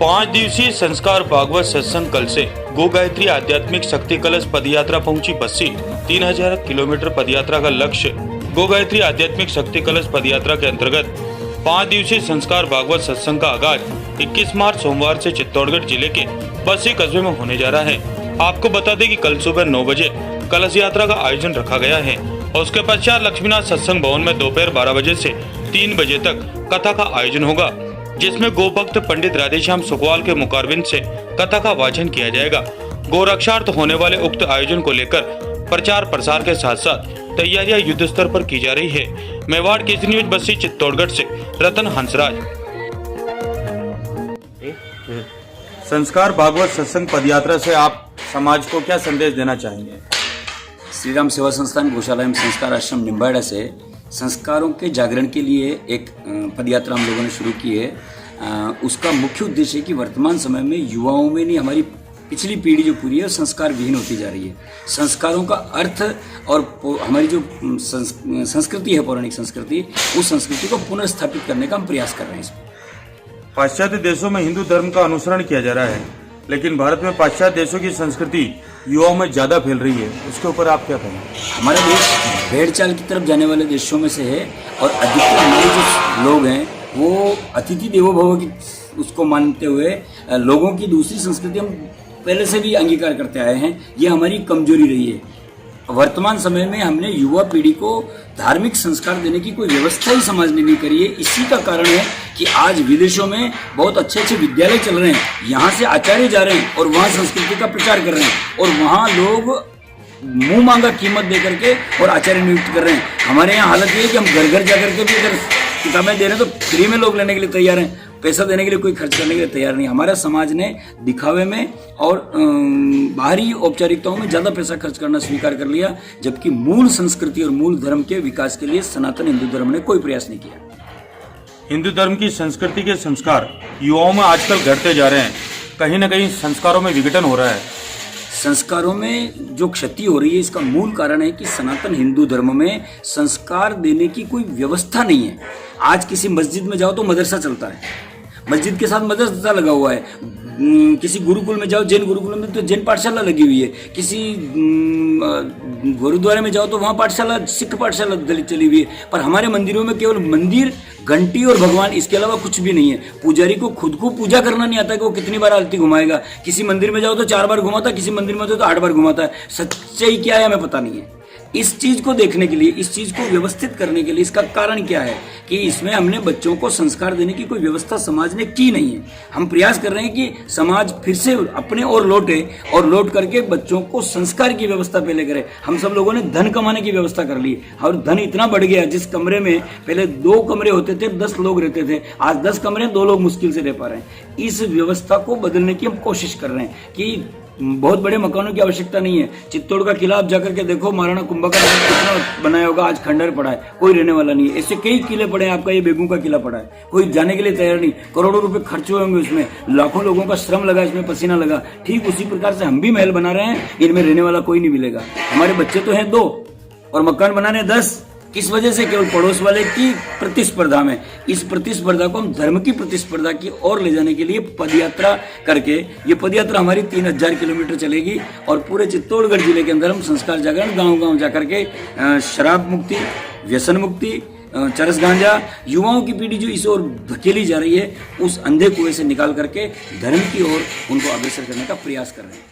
5 दिवसीय संस्कार भागवत सत्संग कल से गो गायत्री आध्यात्मिक शक्ति कलश पदयात्रा पहुंची बस्सी। 3000 किलोमीटर पदयात्रा का लक्ष्य। गो गायत्री आध्यात्मिक शक्ति कलश पदयात्रा के अंतर्गत 5 दिवसीय संस्कार भागवत सत्संग का आगाज 21 मार्च सोमवार से चित्तौड़गढ़ जिले के बस्सी कस्बे में होने जा रहा है। आपको बता दें कि कल सुबह 9 बजे कलश यात्रा का आयोजन रखा गया है और उसके पश्चात लक्ष्मीनाथ सत्संग भवन में दोपहर 12 बजे से 3 बजे तक कथा का आयोजन होगा, जिसमें गोभक्त पंडित राधेश्याम सुकवाल के मुखारबिंद से कथा का वाचन किया जाएगा। गोरक्षार्थ होने वाले उक्त आयोजन को लेकर प्रचार प्रसार के साथ साथ तैयारियां युद्ध स्तर पर की जा रही है। मेवाड़ केसरी न्यूज बस्सी चित्तौड़गढ़ से रतन हंसराज। संस्कार भागवत सत्संग पदयात्रा से आप समाज को क्या संदेश देना चाहेंगे? श्री राम सेवा संस्थान गौशाला एवं संस्कार आश्रम निम्बाड़ा से संस्कारों के जागरण के लिए एक पदयात्रा हम लोगों ने शुरू की है। उसका मुख्य उद्देश्य है कि वर्तमान समय में युवाओं में नहीं, हमारी पिछली पीढ़ी जो पूरी है संस्कार विहीन होती जा रही है। संस्कारों का अर्थ और हमारी जो संस्कृति है, पौराणिक संस्कृति, उस संस्कृति को पुनर्स्थापित करने का हम प्रयास कर रहे हैं। इसमें पाश्चात्य देशों में हिंदू धर्म का अनुसरण किया जा रहा है, लेकिन भारत में पाश्चात्य देशों की संस्कृति युवाओं में ज्यादा फैल रही है। उसके ऊपर आप क्या कहेंगे? हमारा देश भेड़ चाल की तरफ जाने वाले देशों में से है और अधिकतर हमारे जो लोग हैं वो अतिथि देवो भव की उसको मानते हुए लोगों की दूसरी संस्कृति हम पहले से भी अंगीकार करते आए हैं। ये हमारी कमजोरी रही है। वर्तमान समय में हमने युवा पीढ़ी को धार्मिक संस्कार देने की कोई व्यवस्था ही समाज ने नहीं करी है। इसी का कारण है कि आज विदेशों में बहुत अच्छे अच्छे विद्यालय चल रहे हैं, यहाँ से आचार्य जा रहे हैं और वहाँ संस्कृति का प्रचार कर रहे हैं और वहाँ लोग मुंह मांगा कीमत दे करके और आचार्य नियुक्त कर रहे हैं। हमारे यहाँ हालत ये है कि हम घर घर जाकर के भी अगर किताबें दे रहे हैं तो फ्री में लोग लेने के लिए तैयार हैं, पैसा देने के लिए कोई खर्च करने के लिए तैयार नहीं। हमारा समाज ने दिखावे में और बाहरी औपचारिकताओं में ज़्यादा पैसा खर्च करना स्वीकार कर लिया, जबकि मूल संस्कृति और मूल धर्म के विकास के लिए सनातन हिंदू धर्म ने कोई प्रयास नहीं किया। हिंदू धर्म की संस्कृति के संस्कार युवाओं में आजकल घटते जा रहे हैं। कहीं न कहीं संस्कारों में विघटन हो रहा है। संस्कारों में जो क्षति हो रही है इसका मूल कारण है कि सनातन हिंदू धर्म में संस्कार देने की कोई व्यवस्था नहीं है। आज किसी मस्जिद में जाओ तो मदरसा चलता है, मस्जिद के साथ मदरसा लगा हुआ है। किसी गुरुकुल में जाओ, जैन गुरुकुल में तो जैन पाठशाला लगी हुई है। किसी गुरुद्वारे में जाओ तो वहाँ पाठशाला, सिख पाठशाला चली हुई है। पर हमारे मंदिरों में केवल मंदिर, घंटी और भगवान, इसके अलावा कुछ भी नहीं है। पुजारी को खुद को पूजा करना नहीं आता कि वो कितनी बार आरती घुमाएगा। किसी मंदिर में जाओ तो 4 बार घुमाता है, किसी मंदिर में जाओ तो 8 बार घुमाता है। सच्चाई क्या है हमें पता नहीं है। इस चीज को देखने के लिए, इस चीज को व्यवस्थित करने के लिए इसका कारण क्या है कि इसमें हमने बच्चों को संस्कार देने की कोई व्यवस्था समाज ने की नहीं है। हम प्रयास कर रहे हैं कि समाज फिर से अपने और लौटे और लौट करके बच्चों को संस्कार की व्यवस्था पहले करे। हम सब लोगों ने धन कमाने की व्यवस्था कर ली और धन इतना बढ़ गया, जिस कमरे में पहले 2 कमरे होते थे, 10 लोग रहते थे, आज 10 कमरे 2 लोग मुश्किल से रह पा रहे हैं। इस व्यवस्था को बदलने की हम कोशिश कर रहे हैं कि बहुत बड़े मकानों की आवश्यकता नहीं है। चित्तौड़ का किला आप जाकर के देखो, महाराणा कुंभा का कितना बनाया होगा, आज खंडर पड़ा है, कोई रहने वाला नहीं है। ऐसे कई किले पड़े हैं, आपका ये बेगू का किला पड़ा है, कोई जाने के लिए तैयार नहीं। करोड़ों रुपए खर्च हुए होंगे उसमें, लाखों लोगों का श्रम लगा, इसमें पसीना लगा। ठीक उसी प्रकार से हम भी महल बना रहे हैं, इनमें रहने वाला कोई नहीं मिलेगा। हमारे बच्चे तो हैं 2 और मकान बनाने 10। किस वजह से? केवल पड़ोस वाले की प्रतिस्पर्धा में। इस प्रतिस्पर्धा को हम धर्म की प्रतिस्पर्धा की ओर ले जाने के लिए पदयात्रा करके, ये पदयात्रा हमारी 3000 किलोमीटर चलेगी और पूरे चित्तौड़गढ़ जिले के अंदर हम संस्कार जागरण गांव-गांव जाकर के शराब मुक्ति, व्यसन मुक्ति, चरस गांजा, युवाओं की पीढ़ी जो इस ओर धकेली जा रही है, उस अंधे कुएं से निकाल करके धर्म की ओर उनको अग्रसर करने का प्रयास कर रहे हैं।